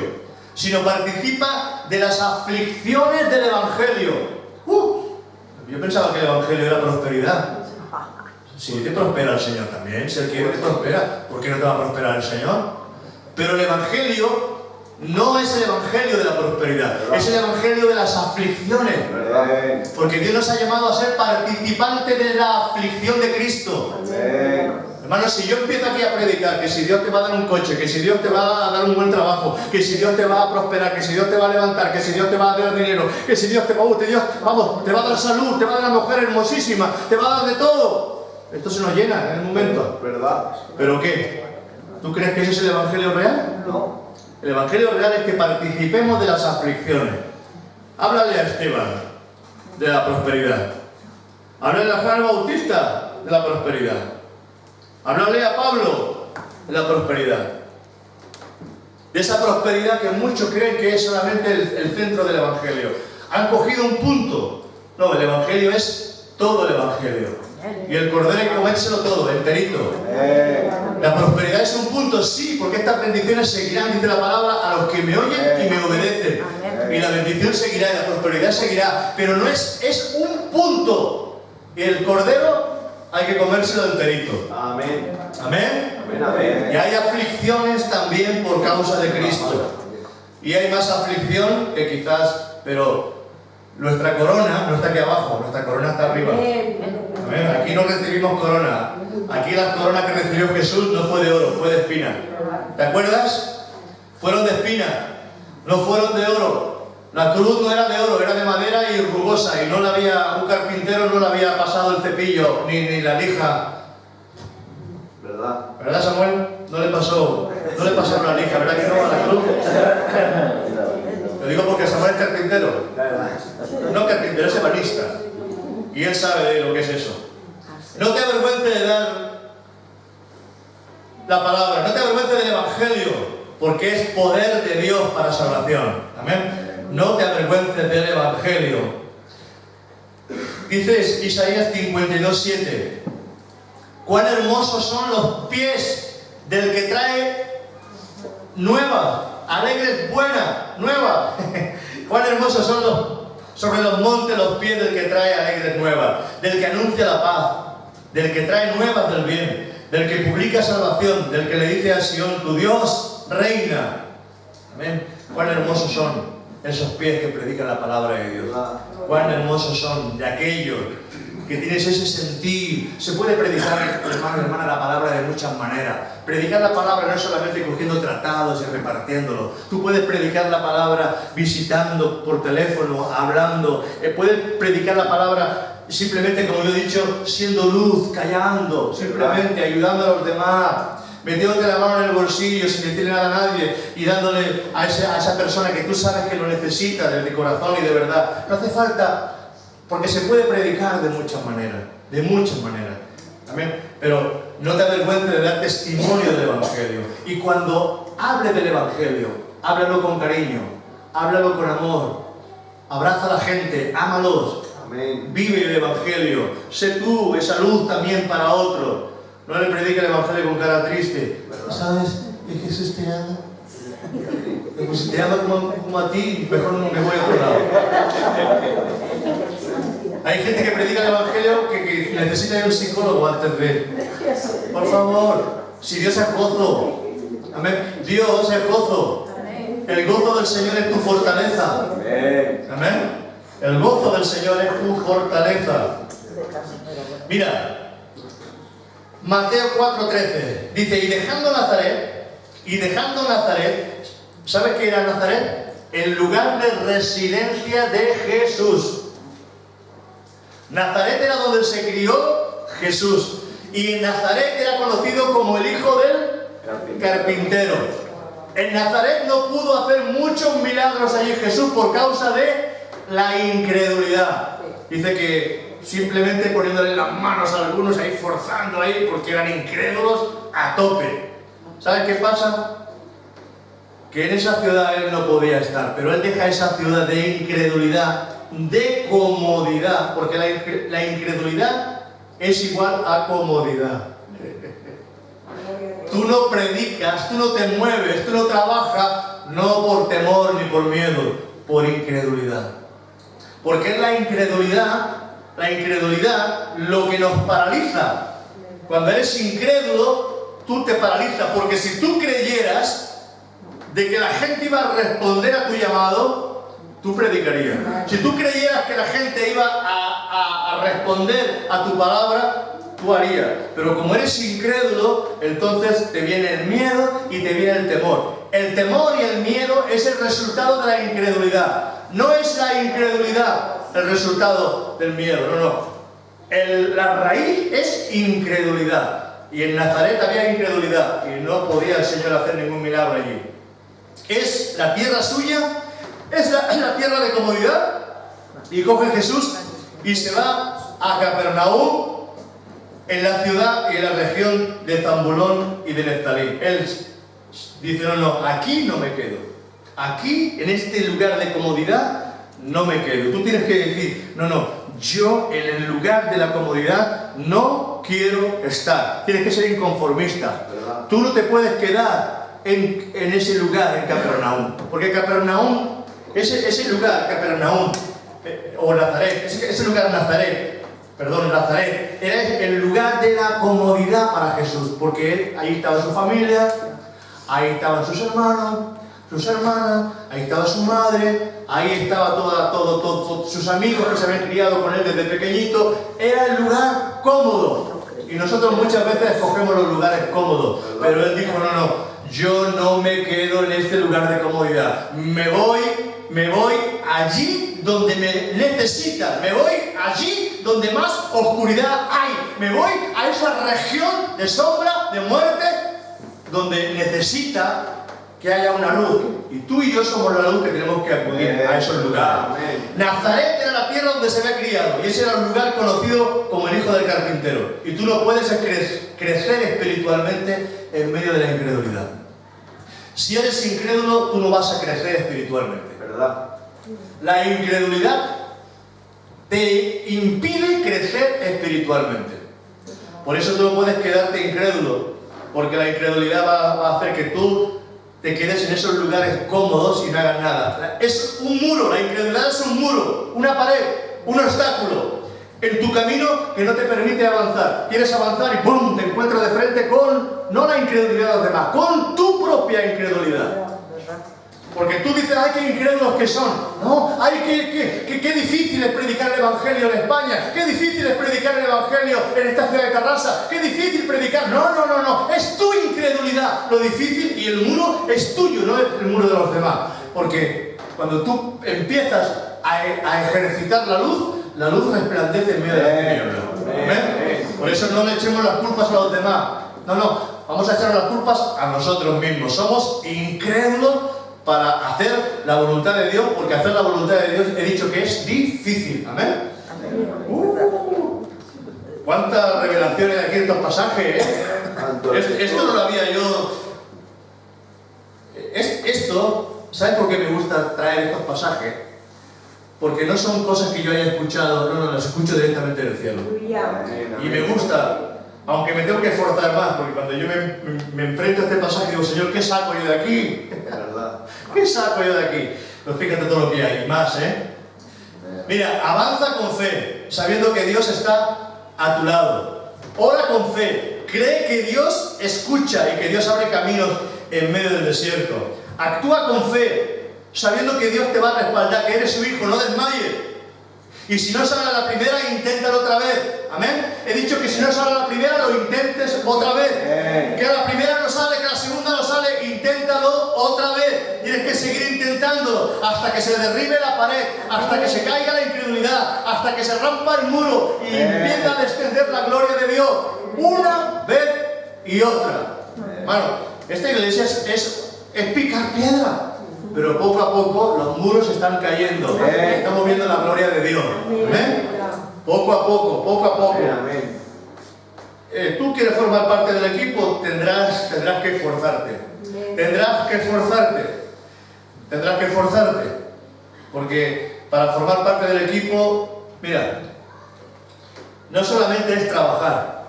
sino participa de las aflicciones del Evangelio. Yo pensaba que el Evangelio era prosperidad. Si te prospera el Señor también, si Él quiere te prospera, ¿por qué no te va a prosperar el Señor? Pero el Evangelio no es el Evangelio de la prosperidad, es el Evangelio de las aflicciones. Porque Dios nos ha llamado a ser participantes de la aflicción de Cristo. Hermanos, si yo empiezo aquí a predicar que si Dios te va a dar un coche, que si Dios te va a dar un buen trabajo, que si Dios te va a prosperar, que si Dios te va a levantar, que si Dios te va a dar dinero, que si Dios te va a dar salud, te va a dar una mujer hermosísima, te va a dar de todo, esto se nos llena en el momento. ¿Verdad? ¿Pero qué? ¿Tú crees que ese es el Evangelio real? No. El Evangelio real es que participemos de las aflicciones. Háblale a Esteban de la prosperidad. Háblale a Juan el Bautista de la prosperidad. Háblale a Pablo de la prosperidad. De esa prosperidad que muchos creen que es solamente el centro del Evangelio. Han cogido un punto. No, el Evangelio es todo el Evangelio. Y el cordero hay que comérselo todo, enterito. La prosperidad es un punto, sí, porque estas bendiciones seguirán, dice la palabra, a los que me oyen y me obedecen. Y la bendición seguirá y la prosperidad seguirá. Pero no es un punto. Y el cordero hay que comérselo enterito. Amén. Amén. Amén, amén. Y hay aflicciones también por causa de Cristo. Y hay más aflicción que quizás, pero nuestra corona no está aquí abajo, nuestra corona está arriba. Amén. Aquí no recibimos corona. Aquí la corona que recibió Jesús no fue de oro, fue de espina. ¿Te acuerdas? Fueron de espina, no fueron de oro. La cruz no era de oro, era de madera y rugosa, y no la había, un carpintero no le había pasado el cepillo, ni la lija. ¿Verdad? ¿Verdad, Samuel? No le pasaron la lija, ¿verdad que no a la cruz? Lo digo porque Samuel es carpintero. No carpintero, es ebanista. Y él sabe de lo que es eso. No te avergüences de dar la palabra, no te avergüences del Evangelio, porque es poder de Dios para salvación. Amén. No te avergüences del Evangelio. Dice Isaías 52:7. Cuán hermosos son los pies del que trae nuevas, alegres, buenas, nuevas. Cuán hermosos son sobre los montes los pies del que trae alegres nuevas, del que anuncia la paz, del que trae nuevas del bien, del que publica salvación, del que le dice a Sión, tu Dios reina. Amén. Cuán hermosos son esos pies que predican la palabra de Dios. Cuán hermosos son de aquellos que tienes ese sentir. Se puede predicar, hermano y hermana, la palabra de muchas maneras. Predicar la palabra no es solamente cogiendo tratados y repartiéndolos. Tú puedes predicar la palabra visitando por teléfono, hablando. Puedes predicar la palabra simplemente, como yo he dicho, siendo luz, callando, simplemente ayudando a los demás, metiéndote la mano en el bolsillo sin decirle nada a nadie y dándole a esa persona que tú sabes que lo necesita de corazón y de verdad. No hace falta, porque se puede predicar de muchas maneras, Amén. Pero no te avergüences de dar testimonio del Evangelio. Y cuando hable del Evangelio, háblalo con cariño, háblalo con amor, abraza a la gente, ámalos. Amén. Vive el Evangelio, sé tú esa luz también para otros. No le predica el Evangelio con cara triste. ¿Sabes que Jesús te ama? Pues si te ama como a ti, mejor no me voy a otro lado. Hay gente que predica el Evangelio que necesita ir a un psicólogo antes de... Por favor, si Dios es gozo. Amén. Dios es gozo. El gozo del Señor es tu fortaleza. Amén. El gozo del Señor es tu fortaleza. Mira, Mateo 4:13 dice, y dejando Nazaret, ¿sabes qué era Nazaret? El lugar de residencia de Jesús. Nazaret era donde se crió Jesús. Y en Nazaret era conocido como el hijo del carpintero. En Nazaret no pudo hacer muchos milagros milagros allí Jesús por causa de la incredulidad. Dice que simplemente poniéndole las manos a algunos ahí, forzando ahí, porque eran incrédulos a tope. ¿Sabes qué pasa? Que en esa ciudad él no podía estar, pero él deja esa ciudad de incredulidad, de comodidad, porque la incredulidad es igual a comodidad. Tú no predicas, tú no te mueves, tú no trabajas, no por temor ni por miedo, por incredulidad. Porque es la incredulidad lo que nos paraliza. Cuando eres incrédulo, tú te paralizas, porque si tú creyeras de que la gente iba a responder a tu llamado, tú predicarías. Si tú creyeras que la gente iba a responder a tu palabra, tú harías. Pero como eres incrédulo, entonces te viene el miedo y te viene el temor. El temor y el miedo es el resultado de la incredulidad. No es la incredulidad el resultado del miedo, no. La raíz es incredulidad. Y en Nazaret había incredulidad y no podía el Señor hacer ningún milagro allí. Es la tierra suya, es la tierra de comodidad, y coge Jesús y se va a Capernaum, en la ciudad y en la región de Zambulón y de Neftalí. Él dice, no, aquí no me quedo, aquí en este lugar de comodidad no me quedo. Tú tienes que decir, yo en el lugar de la comodidad no quiero estar. Tienes que ser inconformista. Tú no te puedes quedar en ese lugar, en Capernaum, porque Capernaum, ese lugar, Capernaum, o Nazaret, ese lugar Nazaret, era el lugar de la comodidad para Jesús, porque ahí estaba su familia, ahí estaban sus hermanos, sus hermanas, ahí estaba su madre, ahí estaba todos sus amigos que se habían criado con él desde pequeñito. Era el lugar cómodo, y nosotros muchas veces escogemos los lugares cómodos, pero él dijo, yo no me quedo en este lugar de comodidad. Me voy allí donde me necesitan. Me voy allí donde más oscuridad hay. Me voy a esa región de sombra, de muerte, donde necesita que haya una luz. Y tú y yo somos la luz que tenemos que acudir a esos lugares. Nazaret era la tierra donde se había criado, y ese era un lugar conocido como el hijo del carpintero. Y tú no puedes crecer espiritualmente en medio de la incredulidad. Si eres incrédulo, tú no vas a crecer espiritualmente, ¿verdad? La incredulidad te impide crecer espiritualmente. Por eso tú no puedes quedarte incrédulo, porque la incredulidad va a hacer que tú te quedes en esos lugares cómodos y no hagas nada. Es un muro, la incredulidad es un muro, una pared, un obstáculo en tu camino que no te permite avanzar. Quieres avanzar y ¡pum!, te encuentras de frente con, no la incredulidad de los demás, con tu propia incredulidad. Porque tú dices, ¡ay, qué incrédulos que son! No, ¡ay, qué difícil es predicar el Evangelio en España! ¡Qué difícil es predicar el Evangelio en esta ciudad de Tarrasa! ¡Qué difícil predicar! No, es tu incredulidad lo difícil, y el muro es tuyo, no es el muro de los demás. Porque cuando tú empiezas a ejercitar la luz resplandece en medio de la tiniebla. ¿Amén? Por eso no le echemos las culpas a los demás. Vamos a echar las culpas a nosotros mismos. Somos incrédulos para hacer la voluntad de Dios, porque hacer la voluntad de Dios he dicho que es difícil. ¿Amén? ¿Cuántas revelaciones aquí en estos pasajes? Esto no lo había yo. ¿Sabes por qué me gusta traer estos pasajes? Porque no son cosas que yo haya escuchado, las escucho directamente del cielo. Y me gusta, aunque me tengo que esforzar más, porque cuando yo me enfrento a este pasaje digo, Señor, ¿qué saco yo de aquí? ¿Qué saco yo de aquí? Pues fíjate todo lo que hay, y más, Mira, avanza con fe, sabiendo que Dios está a tu lado. Ora con fe, cree que Dios escucha y que Dios abre caminos en medio del desierto. Actúa con fe, sabiendo que Dios te va a respaldar, que eres su hijo, no desmayes. Y si no sale a la primera, inténtalo otra vez. Amén. He dicho que si no sale a la primera, lo intentes otra vez. Que a la primera no sale, que a la segunda no sale, inténtalo otra vez. Tienes que seguir intentándolo hasta que se derribe la pared, hasta que se caiga la incredulidad, hasta que se rompa el muro y empieza a descender la gloria de Dios. Una vez y otra. Bueno, esta iglesia es picar piedra. pero poco a poco los muros están cayendo. Estamos viendo la gloria de Dios. ¿Amén? Poco a poco, poco a poco. Tú quieres formar parte del equipo, tendrás que esforzarte. Tendrás que esforzarte. Tendrás que esforzarte. Porque para formar parte del equipo, mira, no solamente es trabajar,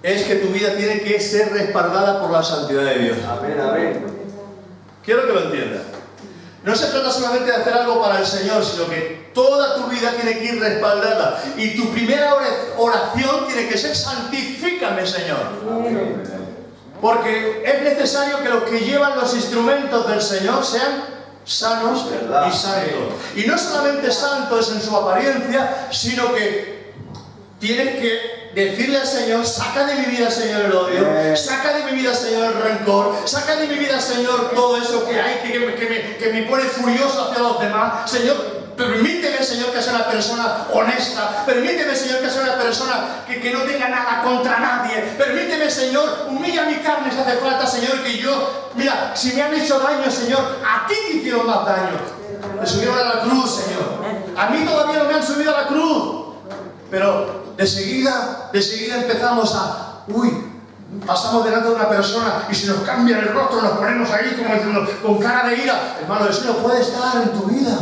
es que tu vida tiene que ser respaldada por la santidad de Dios. Amén, amén. Quiero que lo entiendas. No se trata solamente de hacer algo para el Señor, sino que toda tu vida tiene que ir respaldada. Y tu primera oración tiene que ser: santifícame, Señor. Porque es necesario que los que llevan los instrumentos del Señor sean sanos y santos. Y no solamente santos en su apariencia, sino que tienes que decirle al Señor: saca de mi vida, Señor, el odio, saca de mi vida, Señor, el rencor, saca de mi vida, Señor, todo eso que hay que me pone furioso hacia los demás. Señor, permíteme, Señor, que sea una persona honesta. Permíteme, Señor, que sea una persona que no tenga nada contra nadie. Permíteme, Señor, humilla mi carne si hace falta, Señor, que yo, mira, si me han hecho daño, Señor, a ti te hicieron más daño. Me subieron a la cruz, Señor. A mí todavía no me han subido a la cruz. Pero de seguida empezamos pasamos delante de una persona y si nos cambia el rostro nos ponemos ahí como diciendo, con cara de ira. Hermano, eso no puede estar en tu vida.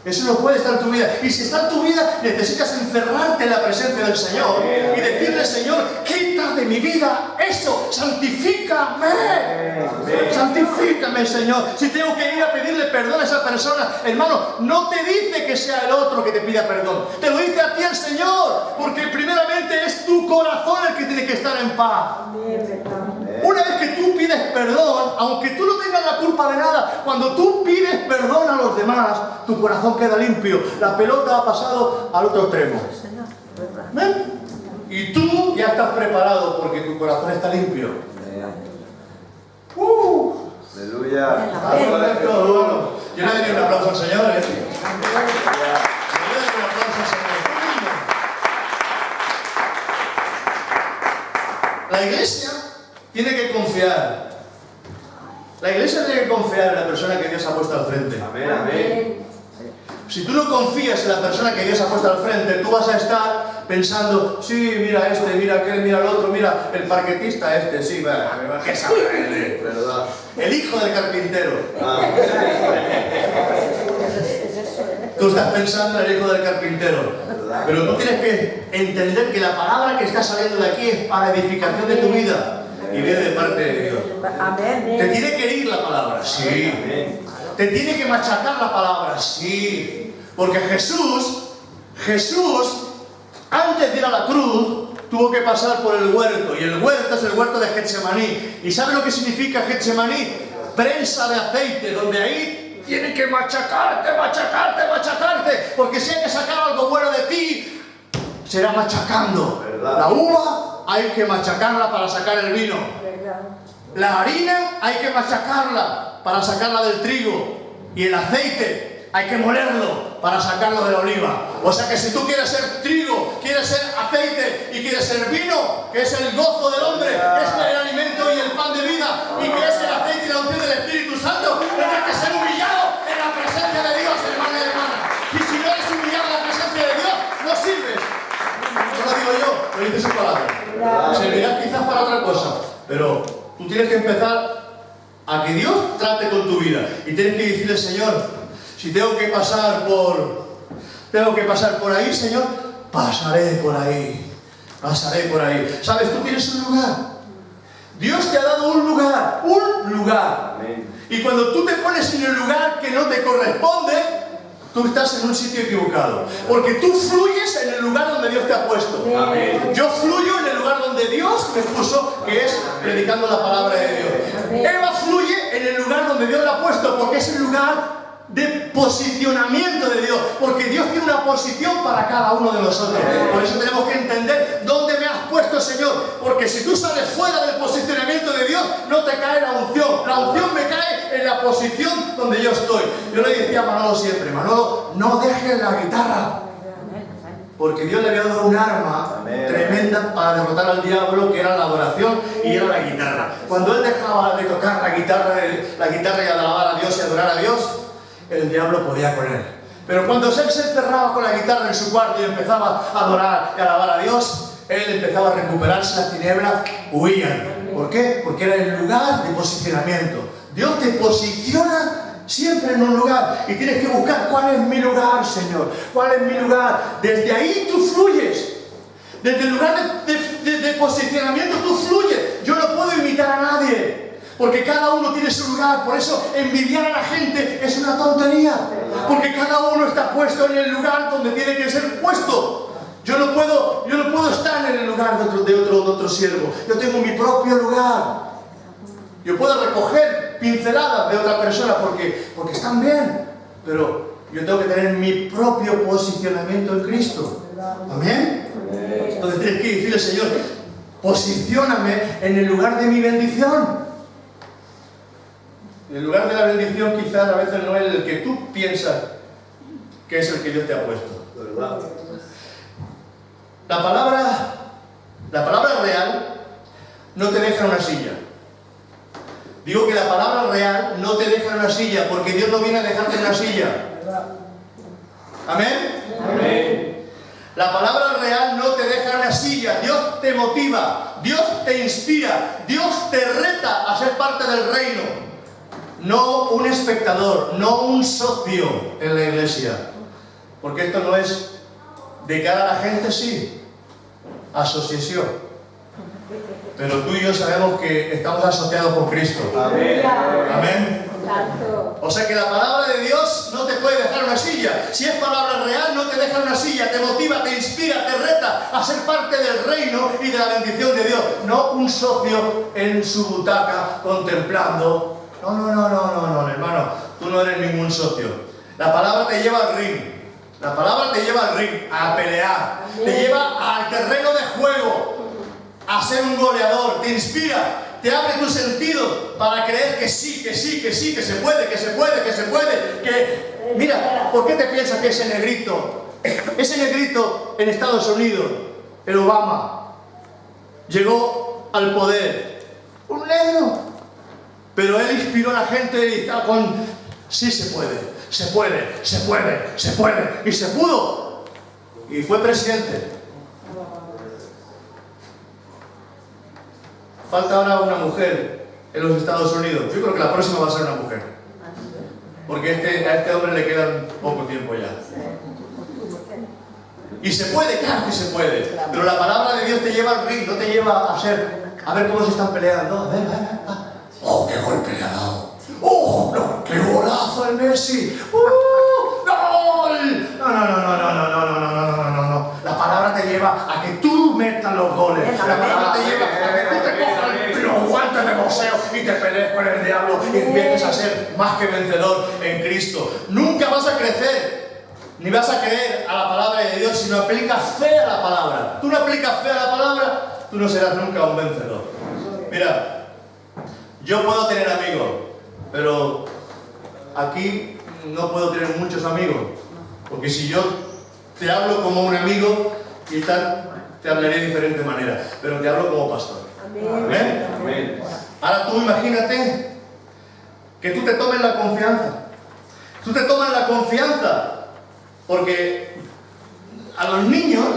Eso no puede estar en tu vida. Y si está en tu vida, necesitas encerrarte en la presencia del Señor y decirle: Señor, quita de mi vida eso, santifícame. Santifícame, Señor. Si tengo que ir a pedirle perdón a esa persona, hermano, no te dice que sea el otro que te pida perdón. Te lo dice a ti el Señor, porque primeramente es tu corazón el que tiene que estar en paz. Una vez que tú pides perdón, aunque tú no tengas la culpa de nada, cuando tú pides perdón a los demás, tu corazón queda limpio. La pelota ha pasado al otro extremo. ¿Ven? Y tú ya estás preparado porque tu corazón está limpio. Aleluya. Yo le daría un aplauso al Señor. Yo le daría un aplauso al Señor. La iglesia tiene que confiar. La iglesia tiene que confiar en la persona que Dios ha puesto al frente. Amén, amén. Si tú no confías en la persona que Dios ha puesto al frente, tú vas a estar pensando: sí, mira este, mira aquel, mira el otro, mira el parquetista este, sí, ¿qué sabe? ¿Verdad? El hijo del carpintero. Tú estás pensando en el hijo del carpintero. Pero tú tienes que entender que la palabra que está saliendo de aquí es para edificación de tu vida. Y viene de parte de Dios. Te tiene que herir la palabra, sí. Te tiene que machacar la palabra, sí. Porque Jesús, antes de ir a la cruz, tuvo que pasar por el huerto. Y el huerto es el huerto de Getsemaní. ¿Y sabe lo que significa Getsemaní? Prensa de aceite, donde ahí tienen que machacarte. Porque si hay que sacar algo bueno de ti, será machacando. La uva hay que machacarla para sacar el vino. La harina hay que machacarla para sacarla del trigo. Y el aceite hay que molerlo para sacarlo de la oliva. O sea que si tú quieres ser trigo, quieres ser aceite y quieres ser vino, que es el gozo del hombre, que es el alimento y el pan de vida, y que es el aceite y la unción del Espíritu Santo, tendrás que ser humillado en la presencia de Dios, hermano y hermana. Y si no eres humillado en la presencia de Dios, no sirves. No lo digo yo, lo dice su palabra. Servirás quizás para otra cosa, pero tú tienes que empezar a que Dios trate con tu vida. Y tienes que decirle: Señor, si tengo que pasar por ahí, Señor, pasaré por ahí. ¿Sabes? Tú tienes un lugar. Dios te ha dado un lugar. Y cuando tú te pones en el lugar que no te corresponde, tú estás en un sitio equivocado. Porque tú fluyes en el lugar donde Dios te ha puesto. Amén. Yo fluyo en el lugar donde Dios me puso, que es predicando la palabra de Dios. Eva fluye en el lugar donde Dios la ha puesto, porque es el lugar de posicionamiento de Dios. Porque Dios tiene una posición para cada uno de nosotros. Por eso tenemos que entender dónde me has puesto, Señor. Porque si tú sales fuera del posicionamiento de Dios, no te cae la unción. La unción me cae en la posición donde yo estoy. Yo le decía a Manolo siempre: Manolo, no dejes la guitarra. Porque Dios le había dado un arma tremenda para derrotar al diablo, que era la adoración y era la guitarra. Cuando él dejaba de tocar la guitarra y alabar a Dios y adorar a Dios, el diablo podía con él. Pero cuando él se encerraba con la guitarra en su cuarto y empezaba a adorar y a alabar a Dios, él empezaba a recuperarse, las tinieblas huían. ¿Por qué? Porque era el lugar de posicionamiento. Dios te posiciona siempre en un lugar y tienes que buscar cuál es mi lugar, Señor. ¿Cuál es mi lugar? Desde ahí tú fluyes. Desde el lugar de posicionamiento tú fluyes. Yo no puedo imitar a nadie, porque cada uno tiene su lugar. Por eso envidiar a la gente es una tontería, porque cada uno está puesto en el lugar donde tiene que ser puesto. Yo no puedo estar en el lugar de otro siervo. Yo tengo mi propio lugar. Yo puedo recoger pinceladas de otra persona porque están bien, pero yo tengo que tener mi propio posicionamiento en Cristo. ¿Amén? Entonces tienes que decirle, Señor, posicióname en el lugar de mi bendición. El lugar de la bendición quizás a veces no es el que tú piensas que es el que Dios te ha puesto, ¿verdad? La palabra real no te deja en una silla. Digo que la palabra real no te deja en una silla, porque Dios no viene a dejarte en una silla. ¿Amén? Amén. La palabra real no te deja en una silla. Dios te motiva, Dios te inspira, Dios te reta a ser parte del reino. No un espectador, no un socio en la iglesia. Porque esto no es de cara a la gente, sí, asociación. Pero tú y yo sabemos que estamos asociados con Cristo. Amén. Amén. O sea que la palabra de Dios no te puede dejar en una silla. Si es palabra real, no te deja en una silla. Te motiva, te inspira, te reta a ser parte del reino y de la bendición de Dios. No un socio en su butaca contemplando. No, hermano. Tú no eres ningún socio. La palabra te lleva al ring. La palabra te lleva al ring, a pelear. Te lleva al terreno de juego, a ser un goleador. Te inspira, te abre tus sentidos para creer que sí, que se puede, que... Mira, ¿por qué te piensas que ese negrito en Estados Unidos, el Obama, llegó al poder? Un negro. Pero él inspiró a la gente y está con... Sí se puede. Y se pudo. Y fue presidente. Falta ahora una mujer en los Estados Unidos. Yo creo que la próxima va a ser una mujer. Porque a este hombre le queda poco tiempo ya. Y se puede, claro que se puede. Pero la palabra de Dios te lleva al ring, no te lleva a ver cómo se están peleando. A ver. ¡Oh, qué golpe le ha dado! ¡Oh, no! ¡Qué golazo el Messi! ¡Gol! No. La palabra te lleva a que tú metas los goles. La palabra te lleva a que tú te cojas los guantes de boxeo y te pelees con el diablo y empieces a ser más que vencedor en Cristo. Nunca vas a crecer, ni vas a creer a la palabra de Dios si no aplicas fe a la palabra. Tú no aplicas fe a la palabra, tú no serás nunca un vencedor. Mira, yo puedo tener amigos, pero aquí no puedo tener muchos amigos, porque si yo te hablo como un amigo, quizás te hablaré de diferente manera, pero te hablo como pastor. Amén. Amén. Ahora tú imagínate que tú te tomes la confianza. Tú te tomas la confianza, porque a los niños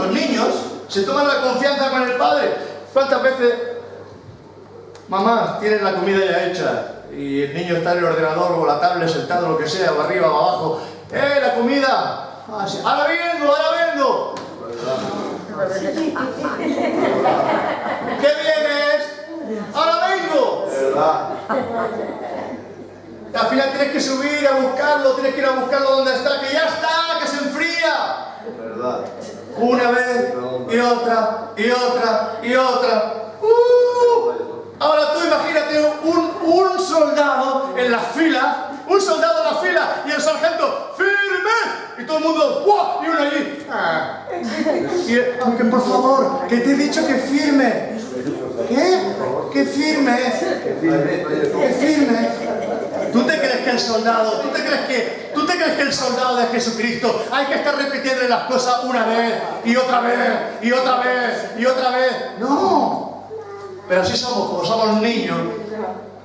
se toman la confianza con el padre. ¿Cuántas veces, mamá, tienes la comida ya hecha y el niño está en el ordenador o la tablet sentado, lo que sea, o arriba o abajo? ¡La comida! Ah, sí. ¡Ahora vengo! ¿Qué vienes? ¡Ahora vengo! Al final tienes que subir a buscarlo, tienes que ir a buscarlo donde está, que ya está, que se enfría. Una vez y otra. Ahora tú imagínate un soldado en la fila, y el sargento, ¡firme! Y todo el mundo, ¡guau! Y uno allí. Aunque por favor, que te he dicho que firme. ¿Qué? Que firme. ¿Tú te crees que el soldado, tú te crees que el soldado de Jesucristo hay que estar repitiéndole las cosas una vez y otra vez y otra vez y otra vez? No. Pero así somos, como somos niños,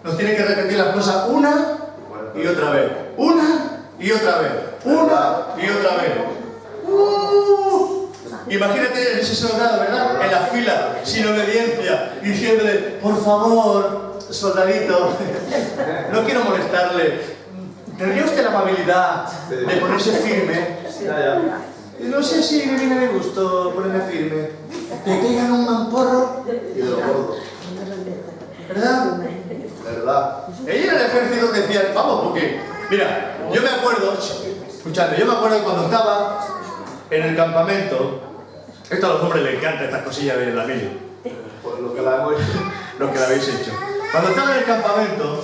nos tienen que repetir las cosas una y otra vez. Una y otra vez. Una y otra vez. Imagínate ese soldado, ¿verdad? En la fila, sin obediencia, diciéndole, por favor, soldadito, no quiero molestarle. ¿Tendría usted la amabilidad de ponerse firme? No sé si me viene de gusto ponerme firme. Te pegan un mamporro Y de lo gordo. ¿verdad? ¿Verdad? Ellos en el ejército decían, vamos, porque, mira, yo me acuerdo, escuchadme, yo me acuerdo que cuando estaba en el campamento, esto a los hombres les encanta, estas cosillas de la mili, Por lo que la hemos hecho. lo que la habéis hecho. Cuando estaba en el campamento,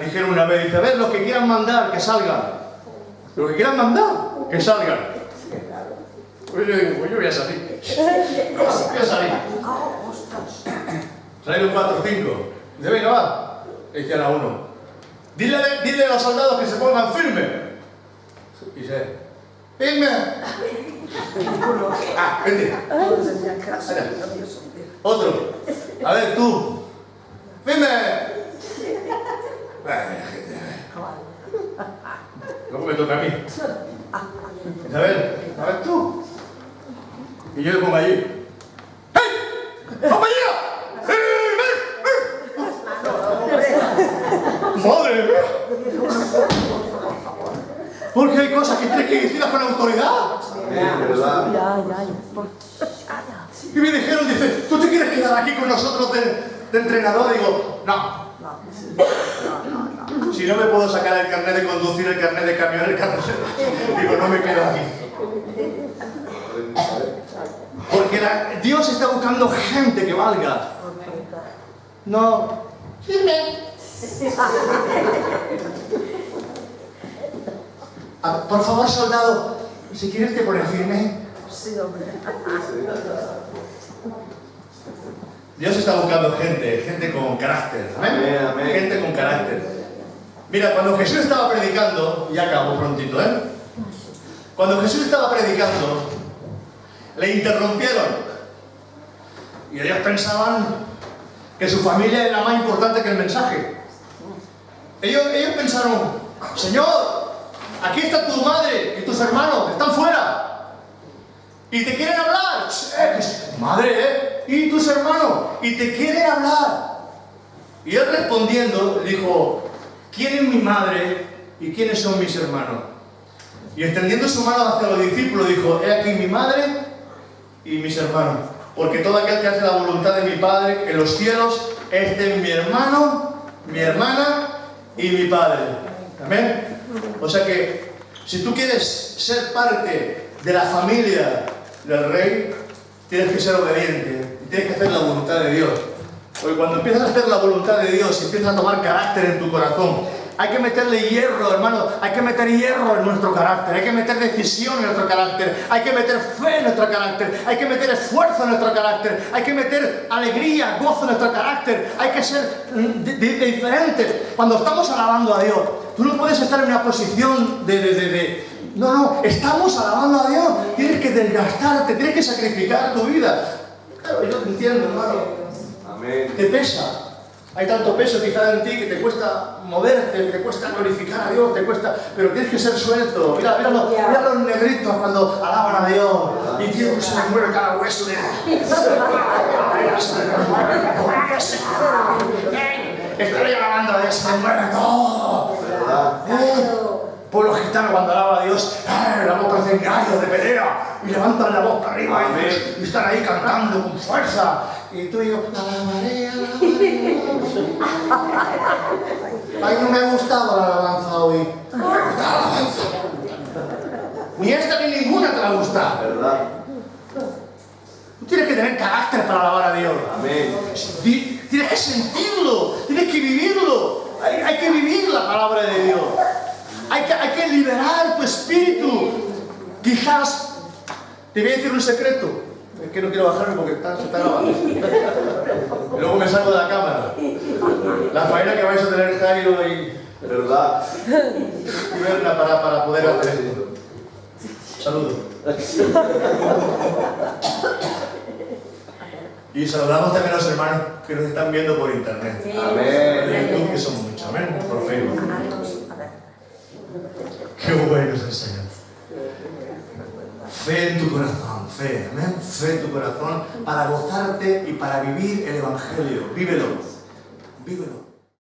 dijeron una vez, dice, a ver, los que quieran mandar, que salgan. Los que quieran mandar, que salgan. Pues yo digo, pues yo voy a salir. Voy a salir. Salieron 4 o 5. Dice, venga, va. Le decían a uno, dile a los soldados que se pongan firmes. Y dice, firme. Ah, vete. Otro. A ver, tú. Firme. Luego me toca a mí. A ver tú. Y yo le pongo allí. ¡Hey! ¡Compañero! ¡Madre mía! Porque hay cosas que tienes que decirlas con autoridad. ¿Verdad? Y me dijeron, dice, ¿tú te quieres quedar aquí con nosotros de entrenador? Digo, no. Si no me puedo sacar el carnet de conducir, el carnet de camión, el carnet de... Digo, no me quedo aquí. Porque Dios está buscando gente que valga. No. Firme. Por favor, soldado, si quieres te pones firme. Dios está buscando gente con carácter. Amén, amén. Gente con carácter. Mira, cuando Jesús estaba predicando, ya acabo prontito, Cuando Jesús estaba predicando, le interrumpieron. Y ellos pensaban que su familia era más importante que el mensaje. Ellos pensaron, Señor, aquí está tu madre y tus hermanos, están fuera. Y te quieren hablar. Madre, y tus hermanos, y te quieren hablar. Y él respondiendo dijo, ¿quién es mi madre y quiénes son mis hermanos? Y extendiendo su mano hacia los discípulos dijo, he aquí mi madre y mis hermanos. Porque todo aquel que hace la voluntad de mi Padre en los cielos, este es mi hermano, mi hermana y mi Padre. Amén. O sea que, si tú quieres ser parte de la familia del Rey, tienes que ser obediente y tienes que hacer la voluntad de Dios. Porque cuando empiezas a hacer la voluntad de Dios y empiezas a tomar carácter en tu corazón, hay que meterle hierro, hermano, hay que meter hierro en nuestro carácter, hay que meter decisión en nuestro carácter, hay que meter fe en nuestro carácter, hay que meter esfuerzo en nuestro carácter, hay que meter alegría, gozo en nuestro carácter, hay que ser diferente. Cuando estamos alabando a Dios, tú no puedes estar en una posición No, estamos alabando a Dios, tienes que desgastarte, tienes que sacrificar tu vida. Claro, yo te entiendo, hermano. Amén. Te pesa. Hay tanto peso quizás en ti que te cuesta moverte, que te cuesta glorificar a Dios, te cuesta, pero tienes que ser suelto. Mira los negritos cuando alaban a Dios y Dios se le mueve cada hueso de... Estoy alabando a Dios, se le mueve todo. Pueblo gitano cuando alaba a Dios, la voz parecen gallos de pelea y levantan la voz para arriba y están ahí cantando con fuerza. Y tú y yo, alabaré. Ay, no me ha gustado la alabanza hoy. No me ha gustado la alabanza. Ni esta ni ninguna te va a gustar. ¿Verdad? Tú tienes que tener carácter para alabar a Dios. Amén. Tienes que sentirlo, tienes que vivirlo. Hay que vivir la palabra de Dios. Hay que liberar tu espíritu. Quizás, te voy a decir un secreto. Es que no quiero bajarme porque se está grabando. Y luego me salgo de la cámara. La faena que vais a tener Jairo y ¿Verdad? Berna para poder hacer esto. Saludos. Y saludamos también a los hermanos que nos están viendo por internet. Amén. En YouTube, que son muchos. Amén. Por Facebook. Qué bueno es el Señor. Fe en tu corazón, fe, amén. Fe en tu corazón para gozarte y para vivir el Evangelio. Vívelo. Vívelo.